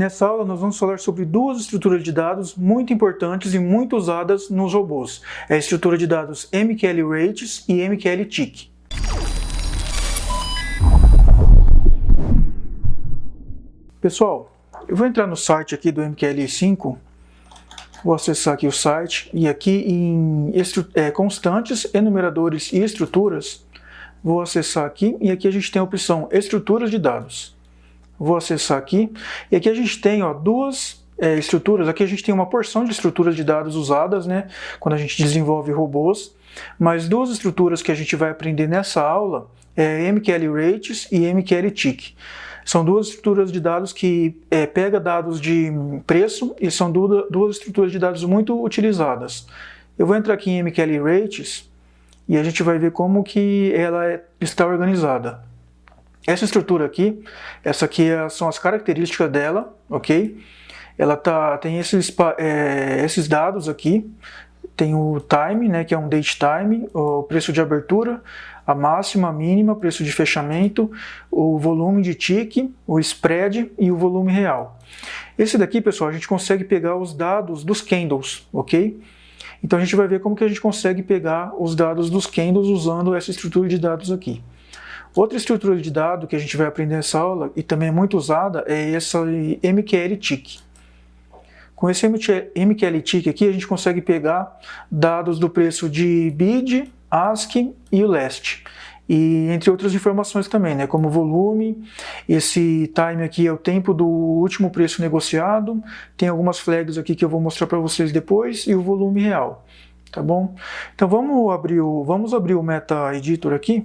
Nessa aula nós vamos falar sobre duas estruturas de dados muito importantes e muito usadas nos robôs. É a estrutura de dados MQL-Rates e MQL-Tick. Pessoal, eu vou entrar no site aqui do MQL5, vou acessar aqui o site e aqui em constantes, enumeradores e estruturas, vou acessar aqui e aqui a gente tem a opção estruturas de dados. Vou acessar aqui, e aqui a gente tem duas estruturas, aqui a gente tem uma porção de estruturas de dados usadas, né, quando a gente desenvolve robôs, mas duas estruturas que a gente vai aprender nessa aula é MQL-Rates e MQL-Tick. São duas estruturas de dados que pegam dados de preço e são duas estruturas de dados muito utilizadas. Eu vou entrar aqui em MQL-Rates e a gente vai ver como que ela está organizada. Essa estrutura aqui, são as características dela, ok? Ela tem esses dados aqui, tem o time, né, que é um date time, o preço de abertura, a máxima, a mínima, preço de fechamento, o volume de tick, o spread e o volume real. Esse daqui, pessoal, a gente consegue pegar os dados dos candles, ok? Então a gente vai ver como que a gente consegue pegar os dados dos candles usando essa estrutura de dados aqui. Outra estrutura de dado que a gente vai aprender nessa aula, e também é muito usada, é essa MQL-Tick. Com esse MQL-Tick aqui, a gente consegue pegar dados do preço de bid, ASCII e o last. E entre outras informações também, né, como volume, esse time aqui é o tempo do último preço negociado, tem algumas flags aqui que eu vou mostrar para vocês depois, e o volume real, tá bom? Então vamos abrir o Meta Editor aqui,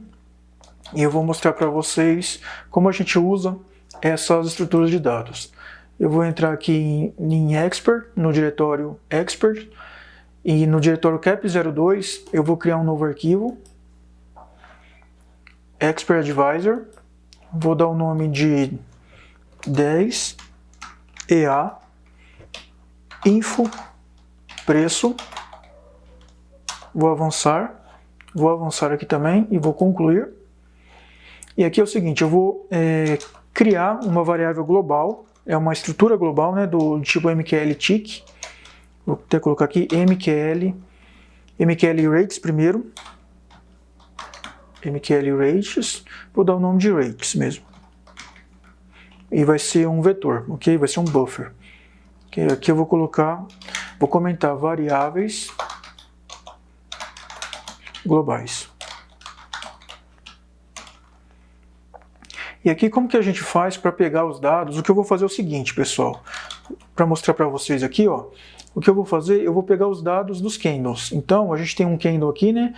e eu vou mostrar para vocês como a gente usa essas estruturas de dados. Eu vou entrar aqui em Expert, no diretório Expert, e no diretório cap02 eu vou criar um novo arquivo, Expert Advisor, vou dar o nome de 10 EA info preço, vou avançar aqui também e vou concluir. E aqui é o seguinte, eu vou criar uma variável global, é uma estrutura global, né, do tipo MQL-Tick. Vou até colocar aqui MQL-Rates primeiro. MQL-Rates, vou dar o nome de Rates mesmo. E vai ser um vetor, ok? Vai ser um buffer. Okay? Aqui eu vou comentar variáveis globais. E aqui como que a gente faz para pegar os dados? O que eu vou fazer é o seguinte, pessoal, para mostrar para vocês aqui, o que eu vou fazer, eu vou pegar os dados dos candles. Então a gente tem um candle aqui, né?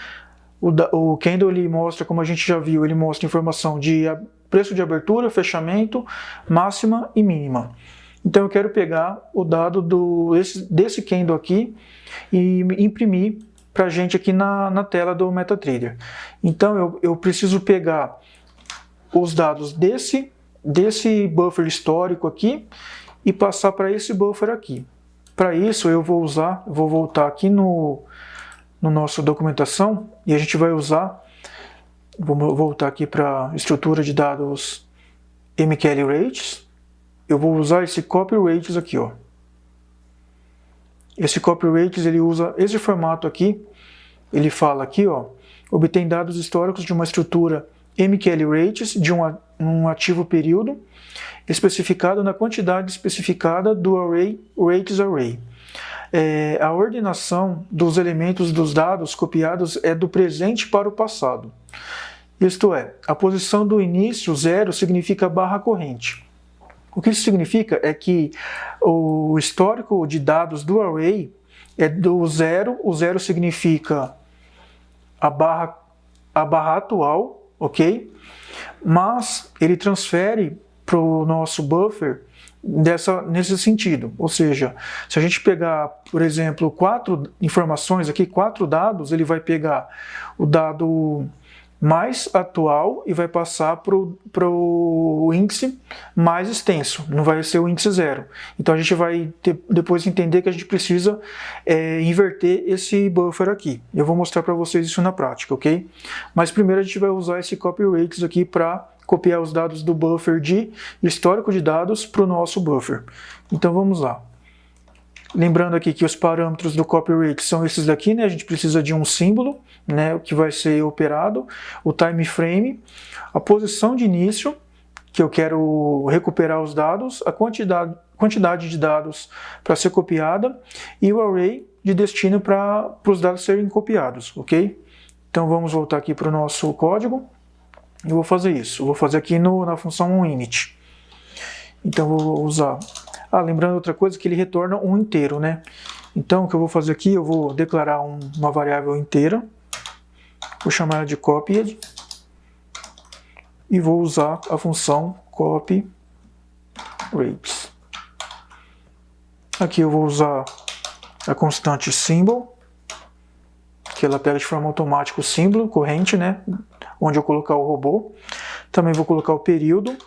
O candle ele mostra, como a gente já viu, ele mostra informação de preço de abertura, fechamento, máxima e mínima. Então eu quero pegar o dado desse candle aqui e imprimir para a gente aqui na tela do MetaTrader. Então eu preciso pegar os dados desse buffer histórico aqui e passar para esse buffer aqui. Para isso eu vou voltar aqui no nossa documentação e a gente vai usar, vou voltar aqui para a estrutura de dados MQL-Rates, eu vou usar esse copy-rates aqui, Esse copy-rates ele usa esse formato aqui, ele fala aqui, obtém dados históricos de uma estrutura MQL-Rates de um ativo período, especificado na quantidade especificada do array Rates Array. A ordenação dos elementos dos dados copiados é do presente para o passado. Isto é, a posição do início, 0, significa barra corrente. O que isso significa é que o histórico de dados do array é do 0, o 0 significa a barra atual, ok? Mas ele transfere para o nosso buffer nesse sentido. Ou seja, se a gente pegar, por exemplo, 4 informações aqui, 4 dados, ele vai pegar o dado mais atual e vai passar para o índice mais extenso, não vai ser o índice 0. Então a gente vai depois entender que a gente precisa inverter esse buffer aqui. Eu vou mostrar para vocês isso na prática, ok? Mas primeiro a gente vai usar esse copy-rates aqui para copiar os dados do buffer de histórico de dados para o nosso buffer. Então vamos lá. Lembrando aqui que os parâmetros do copy rate são esses daqui, né? A gente precisa de um símbolo, né, que vai ser operado, o time frame, a posição de início, que eu quero recuperar os dados, a quantidade de dados para ser copiada e o array de destino para os dados serem copiados, ok? Então vamos voltar aqui para o nosso código. Eu vou fazer isso, eu vou fazer aqui na função init. Então eu vou usar... lembrando outra coisa, que ele retorna um inteiro, né? Então o que eu vou fazer aqui, eu vou declarar uma variável inteira, vou chamar ela de copied, e vou usar a função copy rates. Aqui eu vou usar a constante symbol, que ela pega de forma automática o símbolo corrente, né, onde eu colocar o robô. Também vou colocar o período,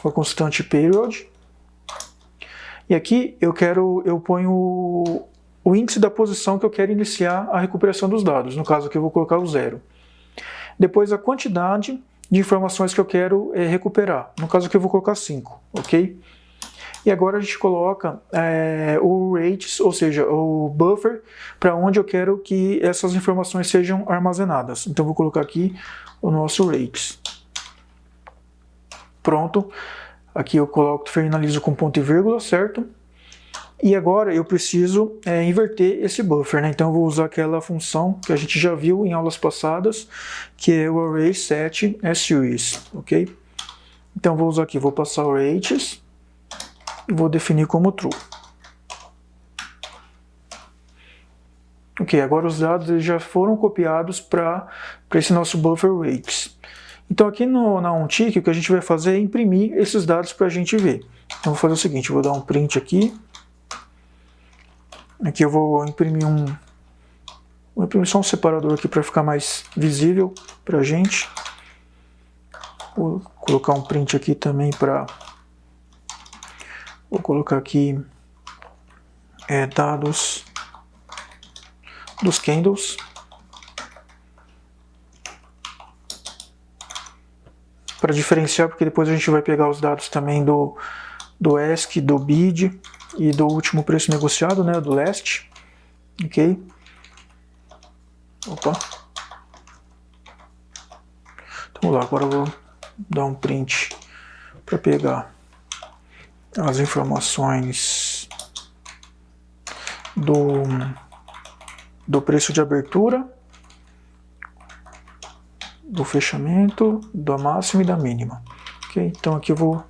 com a constante period. E aqui eu ponho o índice da posição que eu quero iniciar a recuperação dos dados. No caso aqui eu vou colocar o 0. Depois a quantidade de informações que eu quero recuperar. No caso aqui eu vou colocar 5, ok? E agora a gente coloca o rates, ou seja, o buffer, para onde eu quero que essas informações sejam armazenadas. Então eu vou colocar aqui o nosso rates. Pronto. Aqui eu finalizo com ponto e vírgula, certo? E agora eu preciso inverter esse buffer, né? Então eu vou usar aquela função que a gente já viu em aulas passadas, que é o array set series, ok? Então eu vou usar aqui, vou passar o rates e vou definir como true. Ok, agora os dados eles já foram copiados para esse nosso buffer rates. Então aqui na onTick o que a gente vai fazer é imprimir esses dados para a gente ver. Então vou fazer o seguinte, eu vou dar um print aqui. Aqui eu vou imprimir só um separador aqui para ficar mais visível para a gente. Vou colocar um print aqui também vou colocar aqui dados dos candles. Para diferenciar, porque depois a gente vai pegar os dados também do ESC, do BID e do último preço negociado, né, do last, ok? Opa. Então vamos lá, agora eu vou dar um print para pegar as informações do preço de abertura, do fechamento, da máxima e da mínima. Okay? Então aqui eu vou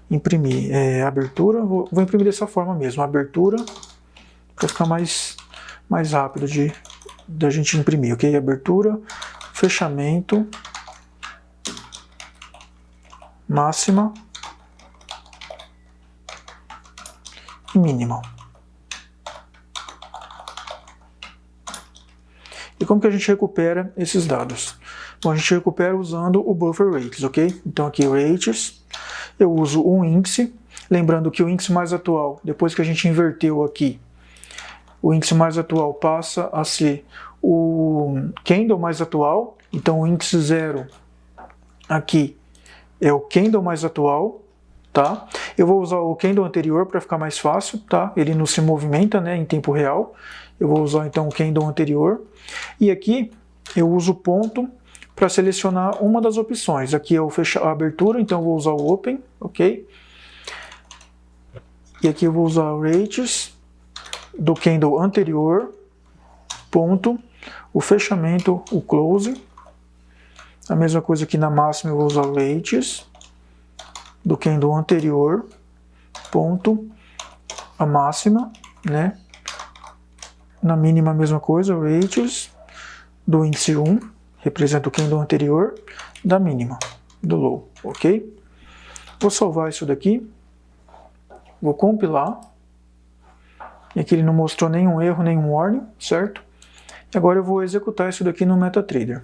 imprimir a abertura, vou imprimir dessa forma mesmo, a abertura, para ficar mais rápido da gente imprimir, ok? Abertura, fechamento, máxima e mínima. E como que a gente recupera esses dados? Bom, a gente recupera usando o buffer rates, ok? Então aqui rates, eu uso um índice, lembrando que o índice mais atual, depois que a gente inverteu aqui, o índice mais atual passa a ser o candle mais atual, então o índice 0 aqui é o candle mais atual, tá? Eu vou usar o candle anterior para ficar mais fácil, tá? Ele não se movimenta, né, em tempo real. Eu vou usar então o candle anterior. E aqui eu uso o ponto para selecionar uma das opções. Aqui é a abertura, então eu vou usar o open, ok? E aqui eu vou usar o rates do candle anterior, ponto, o fechamento, o close. A mesma coisa aqui na máxima eu vou usar o rates do candle anterior, ponto, a máxima, né? Na mínima a mesma coisa, rates do índice 1, representa o candle anterior, da mínima, do low, ok? Vou salvar isso daqui, vou compilar, e aqui ele não mostrou nenhum erro, nenhum warning, certo? E agora eu vou executar isso daqui no MetaTrader.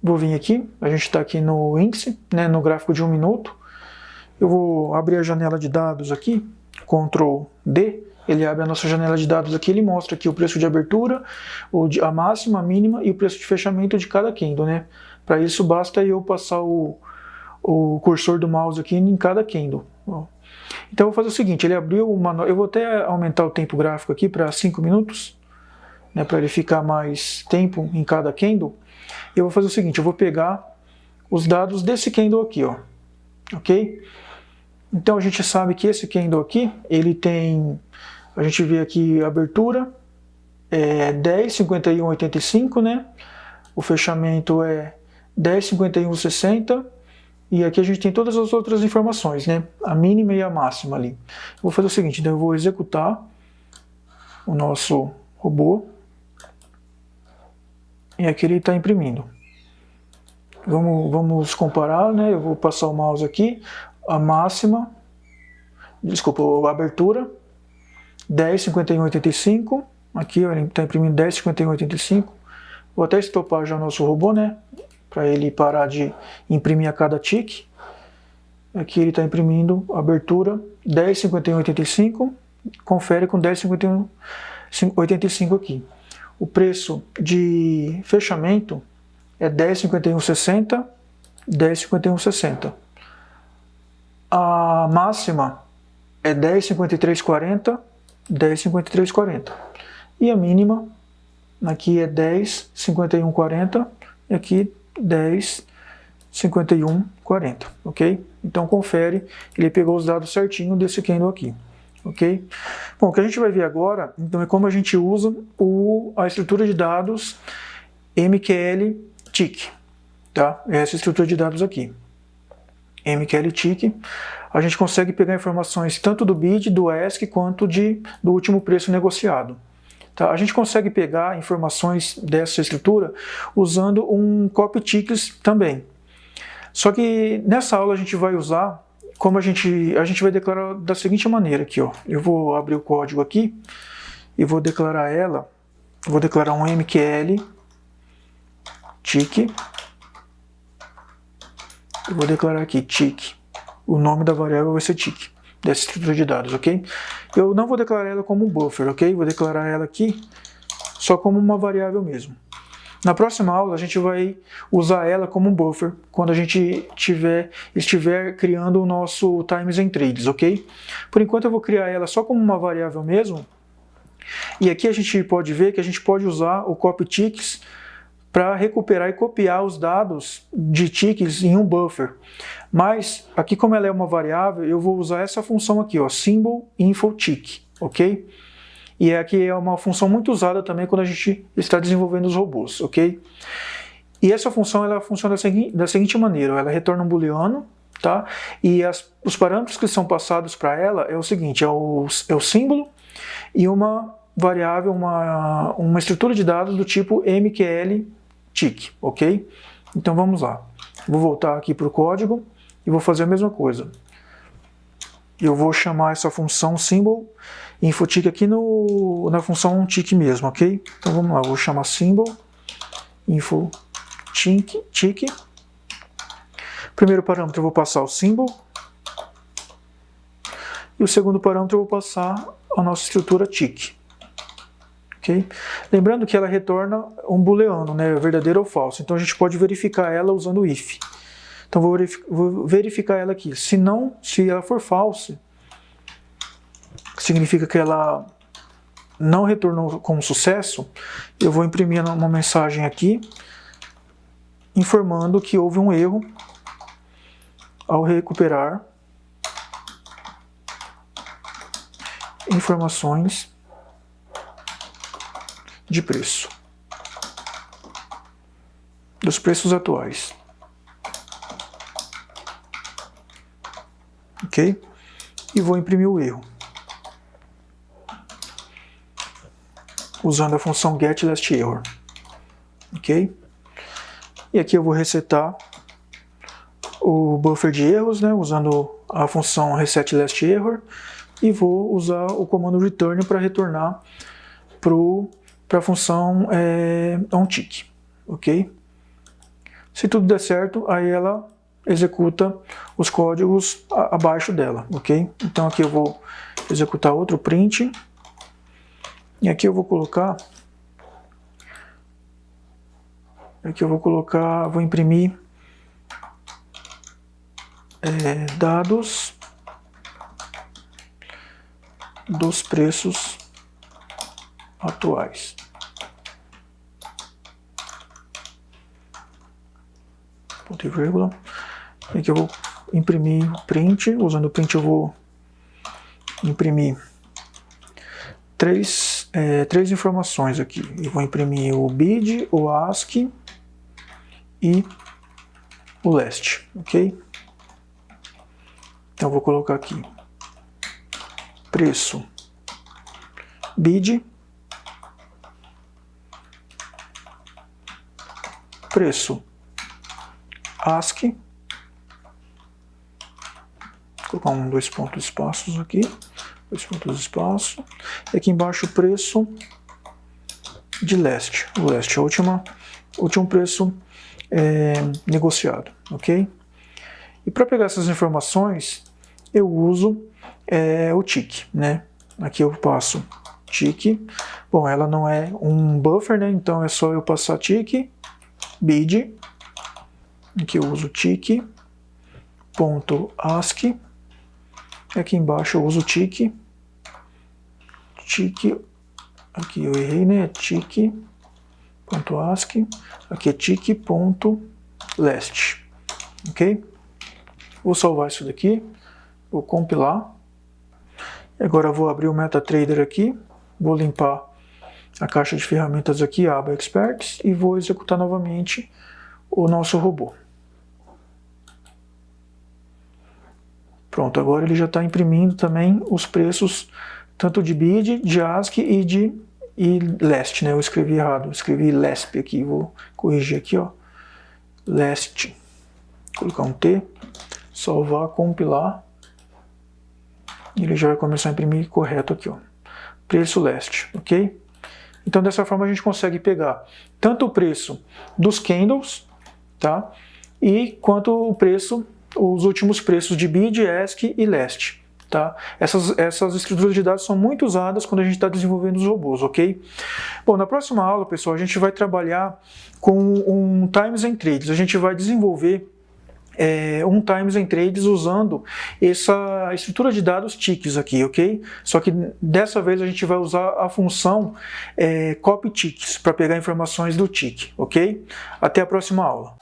Vou vir aqui, a gente está aqui no índice, né, no gráfico de 1 minuto. Eu vou abrir a janela de dados aqui, Ctrl D, ele abre a nossa janela de dados aqui, ele mostra aqui o preço de abertura, a máxima, a mínima e o preço de fechamento de cada candle, né? Para isso basta eu passar o o cursor do mouse aqui em cada candle. Ó. Então eu vou fazer o seguinte, ele abriu uma... Eu vou até aumentar o tempo gráfico aqui para 5 minutos, né, para ele ficar mais tempo em cada candle. Eu vou fazer o seguinte, eu vou pegar os dados desse candle aqui, ó, ok? Então a gente sabe que esse candle aqui, ele tem, a gente vê aqui a abertura, 10,51,85, né? O fechamento é 10,51,60, e aqui a gente tem todas as outras informações, né? A mínima e a máxima ali. Eu vou fazer o seguinte, então eu vou executar o nosso robô, e aqui ele está imprimindo. Vamos comparar, né? Eu vou passar o mouse aqui, a máxima, desculpa, a abertura, 10,51,85, aqui ó, ele está imprimindo 10,51,85, vou até estopar já o nosso robô, né? Para ele parar de imprimir a cada tique. Aqui ele está imprimindo a abertura 10,51,85, confere com 10,51,85 aqui. O preço de fechamento é 10,51,60, 10,51,60. A máxima é 10,53,40, 10,53,40. E a mínima aqui é 10,51,40 e aqui 10,51,40, ok? Então confere, ele pegou os dados certinho desse candle aqui, ok? Bom, o que a gente vai ver agora, então, é como a gente usa a estrutura de dados MQL Tick, tá? Essa estrutura de dados aqui, MQL Tick, a gente consegue pegar informações tanto do bid, do ASCII, quanto do último preço negociado. Tá? A gente consegue pegar informações dessa estrutura usando um copy ticks também. Só que nessa aula a gente vai usar, como a gente vai declarar da seguinte maneira aqui, ó. Eu vou abrir o código aqui e vou declarar vou declarar um MQL tick. Eu vou declarar aqui tick. O nome da variável vai ser tick, dessa estrutura de dados, ok? Eu não vou declarar ela como um buffer, ok? Vou declarar ela aqui só como uma variável mesmo. Na próxima aula a gente vai usar ela como um buffer quando a gente estiver criando o nosso Times and Trades, ok? Por enquanto eu vou criar ela só como uma variável mesmo. E aqui a gente pode ver que a gente pode usar o copy ticks para recuperar e copiar os dados de ticks em um buffer. Mas aqui, como ela é uma variável, eu vou usar essa função aqui, ó, symbol info tick, ok? E aqui é uma função muito usada também quando a gente está desenvolvendo os robôs, ok? E essa função ela funciona da seguinte maneira, ela retorna um booleano, tá? E os parâmetros que são passados para ela é o seguinte, é o símbolo e uma variável, uma estrutura de dados do tipo MQL tick, ok? Então vamos lá. Vou voltar aqui para o código e vou fazer a mesma coisa. Eu vou chamar essa função symbol info tick aqui na função tick mesmo, ok? Então vamos lá, eu vou chamar symbol info tick. Primeiro parâmetro eu vou passar o symbol. E o segundo parâmetro eu vou passar a nossa estrutura tick. Okay? Lembrando que ela retorna um booleano, né, verdadeiro ou falso. Então a gente pode verificar ela usando o if. Então vou verificar ela aqui. Se ela for falsa, significa que ela não retornou com sucesso, eu vou imprimir uma mensagem aqui informando que houve um erro ao recuperar informações de preço, dos preços atuais. Ok? E vou imprimir o erro usando a função getLastError. Ok? E aqui eu vou resetar o buffer de erros, né, usando a função resetLastError, e vou usar o comando return para retornar para a função onTick, ok? Se tudo der certo, aí ela executa os códigos abaixo dela, ok? Então aqui eu vou executar outro print, e aqui eu vou colocar, vou imprimir dados dos preços atuais. Ponto e vírgula. Aqui eu vou imprimir o print. Usando o print eu vou imprimir três informações aqui. Eu vou imprimir o BID, o ASCII e o LEST, ok? Então eu vou colocar aqui preço BID, preço ASCII, vou colocar dois pontos espaços aqui, dois pontos espaço, e aqui embaixo o preço de LEST, o LEST é o último preço negociado, ok? E para pegar essas informações eu uso o tick, né? Aqui eu passo tick, bom, ela não é um buffer, né? Então é só eu passar tick, bid, aqui eu uso tick, ponto ASCII, aqui embaixo eu uso tick, aqui eu errei, né? Tick, ponto ASCII, aqui é tick, ponto LEST, ok? Vou salvar isso daqui, vou compilar. Agora eu vou abrir o MetaTrader aqui, vou limpar a caixa de ferramentas aqui, a aba Experts, e vou executar novamente o nosso robô. Pronto, agora ele já está imprimindo também os preços tanto de BID, de ASCII e LEST, né? Eu escrevi errado, eu escrevi LESP aqui, vou corrigir aqui, ó. LEST, colocar um T, salvar, compilar, e ele já vai começar a imprimir correto aqui, ó. Preço LEST, ok? Então dessa forma a gente consegue pegar tanto o preço dos candles, tá? E quanto o preço, os últimos preços de BID, ASCII e LEST. Tá? Essas estruturas de dados são muito usadas quando a gente está desenvolvendo os robôs, ok? Bom, na próxima aula, pessoal, a gente vai trabalhar com um Times and Trades. A gente vai desenvolver um Times and Trades usando essa estrutura de dados ticks aqui, ok? Só que dessa vez a gente vai usar a função copy ticks para pegar informações do tick, ok? Até a próxima aula.